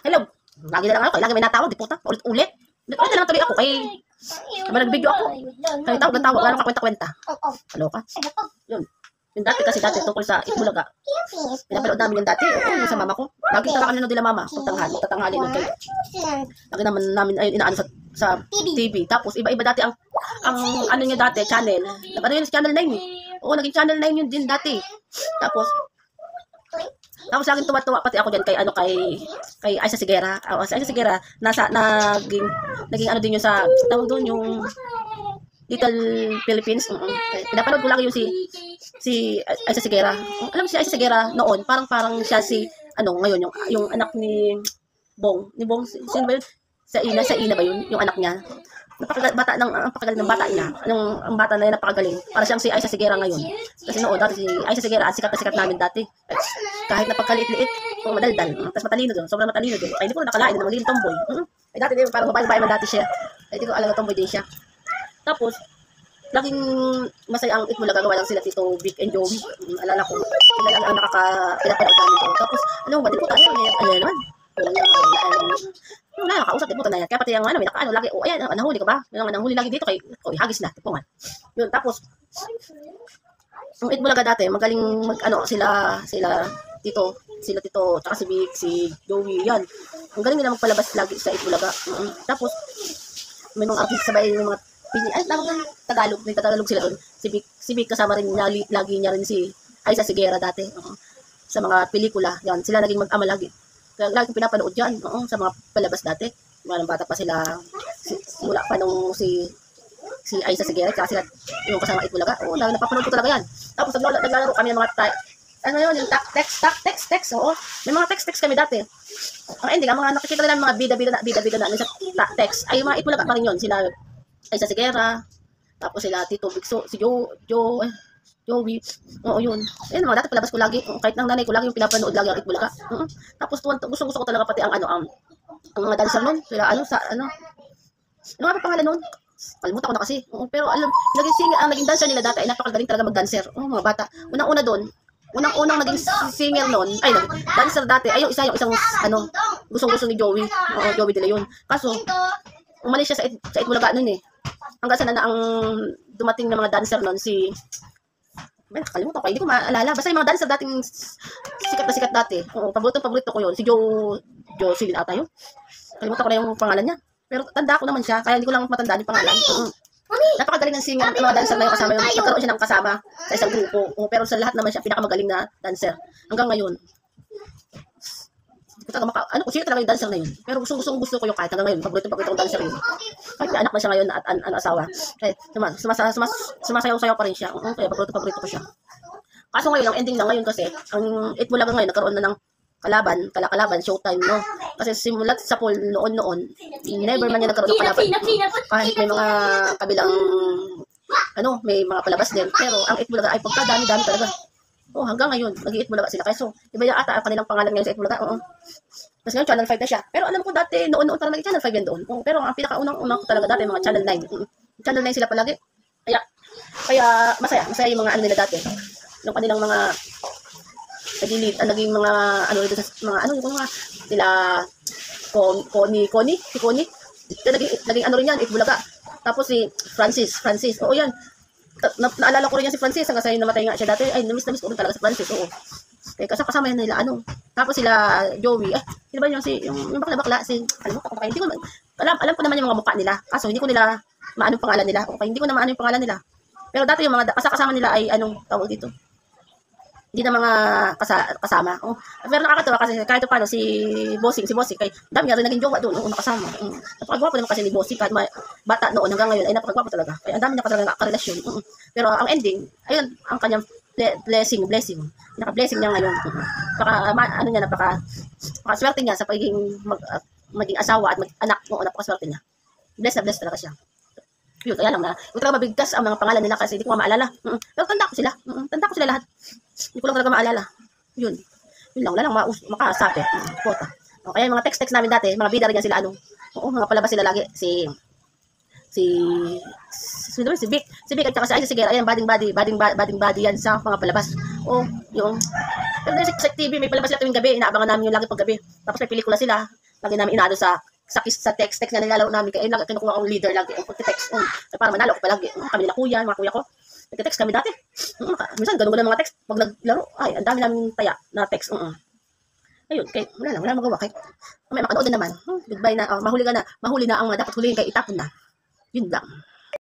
Hello. Lagi na lang ako, lagi may natawag, di puta, ulit-ulit. Ulit na lang tuloy ako, kay diba nag-video ako? Kaya tawag ng tawag, wala nang kakwenta-kwenta. Ano ka? Yun. Yung dati kasi tungkol sa Itbulaga. Pinapanood namin yung dati, yung sa mama ko. Lagi talaga nanonood nila mama, tatanghali nun kayo. Lagi naman namin ayun inaano sa TV. Tapos iba-iba dati ang ano niya dati, channel. Ano yun, channel 9 eh. Oo, naging channel 9 yun din dati. Tapos laging tuwa-tuwa pati ako diyan kay Aisa Sigera. Si Aisa Sigera naging ano din yun sa tawag doon yung Little Philippines. Pinapanood ko lang yung si Aisa Sigera. Alam mo si Aisa Sigera noon, parang siya si ano ngayon yung anak ni Bong. Sino ba yun? Sa Ina ba yun? Yung anak niya. Napakagaling ng bata niya. Ang bata na yun napakagaling. Para siyang si Aisa Sigera ngayon. Kasi noon, dati si Aisa Sigera, sikat na sikat namin dati. Kahit napagkaliit-liit, madaldal. Tapos matalino doon, sobrang matalino doon. Ay, hindi ko nakalain na magiging tomboy. Ay, dati din, parang babae man dati siya. Ay, hindi ko alam na tomboy din siya. Tapos, laging masaya ang Itbulaga, gawa lang sila Tito Vic and Joey. Alala ko, sila lang ang pinapanood namin ko. Tapos, ano ba, di po tayo, ano naman? Nakakausap din po na yan. Kaya pati yung may nakaano lagi, ayan, nahuli ka ba? Yung nahuli lagi dito kay hagis na, tipungan. Yun, tapos, ang Itbulaga dati, magaling sila Tito, tsaka si Vic, si Joey, yan. Ang galing nila magpalabas lagi sa Itbulaga. Tapos, may mga artist sabay yung mga Tagalog, may Tagalog sila doon. Si Vic kasama rin lagi niya rin si Aisa Sigera dati. Sa mga pelikula, yan, sila naging mag-ama lagi. Kaya lagi pinapanood yan, sa mga palabas dati. Mga bata pa sila, mula pa nung si Aisa Sigera, kaya sila yung kasama Itbulaga. Napapanood ko talaga yan. Tapos naglalaro kami ng mga yung text, oo. May mga text kami dati. Ang ending, ang mga nakikita nila mga bida-bida na sa text, ay yung mga Itbulaga pa rin yun. Sila Aisa Sigera, tapos sila Tito Vic, si Joey, oo yun. Ayun mga dati palabas ko lagi, kahit ng nanay ko lagi yung pinapanood lagi ang Itbulaga. Tapos gusto ko talaga pati ang mga dancer nun, sila ano nga pa pangalan nun? Kalimutan ko na kasi. Pero alam, naging dancer nila dati ay napakagaling talaga mag-dancer. Mga bata. Unang naging singer noon, ay dancer dati, ay yung isang gustong-gusto ni Joey. Joey nila yun. Kaso, umalis siya sa Itbulaga noon eh. Hanggang sana na ang dumating na mga dancer noon kalimutan ko, hindi ko maalala. Basta yung mga dancer dating sikat na sikat dati. Paborito ko yun. Si Jocelyn ata yun. Kalimutan ko na yung pangalan niya. Pero tanda ko naman siya, kaya hindi ko lang matandaan yung pangalan. Napakagaling ng singer, mga dancer na yung kasama yun. Nagkaroon siya ng kasama sa isang grupo. Pero sa lahat naman siya, pinakamagaling na dancer. Hanggang ngayon. Kung sino talaga yung dancer na yun. Pero gusto ko yung kahit hanggang ngayon. Paborito kong dancer yun. Kahit anak na siya ngayon at asawa. Kaya sumasayaw-sayaw pa rin siya. Kaya paborito ko siya. Kaso ngayon, ang ending na ngayon kasi, ang Itbulaga ngayon, nagkaroon na ng kalaban, showtime, no? Kasi simulat sa pool noon, never man niya nagkaroon ng kalaban. Kahit may mga kabilang, may mga palabas din. Pero ang Itbulaga ay pagkadami-dami talaga. Hanggang ngayon, nag-Itbulaga sila. Kaso, iba yung ata ang kanilang pangalan ngayon sa Itbulaga. Kasi ngayon, Channel 5 na siya. Pero alam ko dati, noon parang naging Channel 5 yan doon. Pero ang pinakaunang ko talaga dati, mga Channel 9. Channel 9 sila palagi. Kaya masaya yung mga nila dati. Yung kanilang mga naging mga dito sa mga nila Connie naging rin yan, Itbulaga. Tapos si Francis, oo yan. Naalala ko rin yan si Francis hanggang sa namatay nga siya dati. Ay, namiss ko rin talaga si Francis, oo. Kasama yan nila, Tapos sila Joey, sino ba yung bakla, kalimutan ko, hindi ko, alam ko naman yung mga mukha nila. Kaso hindi ko nila maano yung pangalan nila. Okay, hindi ko na maano yung pangalan nila. Pero dati yung mga kasama nila ay tawag dito. Hindi na mga kasama. Pero nakakatawa kasi kahit paano si Bossing kay dami rin naging jowa doon nakasama. Napakagwapo naman kasi ni Bossing kahit bata noon hanggang ngayon ay napakagwapo talaga. Kaya ang dami niya talaga nakarelasyon. Pero ang ending, ayun ang kanyang blessing. Naka-blessing niya ngayon. Napaka-swerte niya sa pagiging maging asawa at anak mo, napaka-swerte niya. Bless talaga siya. Yun, kaya lang na. Huwag talaga mabigkas ang mga pangalan nila kasi hindi ko maalala. Pero tanda ko sila lahat. Hindi ko lang talaga maalala. Yun lang, wala lang makasabi. Kota. Kaya yung mga text namin dati, mga bida rin yan sila, mga palabas sila lagi. Si Vic at saka si Aisa Sigera, ayan, bading body yan sa mga palabas. Yung pero sa TV, may palabas sila tuwing gabi, inaabangan namin yung lagi pag gabi. Tapos may pelikula sila. Lagi namin inaano sa text na nilalaro namin. Kaya lagi kinukuha akong leader lagi. Ang text. Para manalo ako palagi. Kami nila kuya, mga kuya ko. Nagte-text kami dati. Minsan ganun mga text. Pag naglaro, ay, ang dami namin taya na text. Ayun, kaya wala magawa. Kaya may makanood na naman. Goodbye na. Mahuli na ang dapat hulihin kaya itapon na. Yun lang.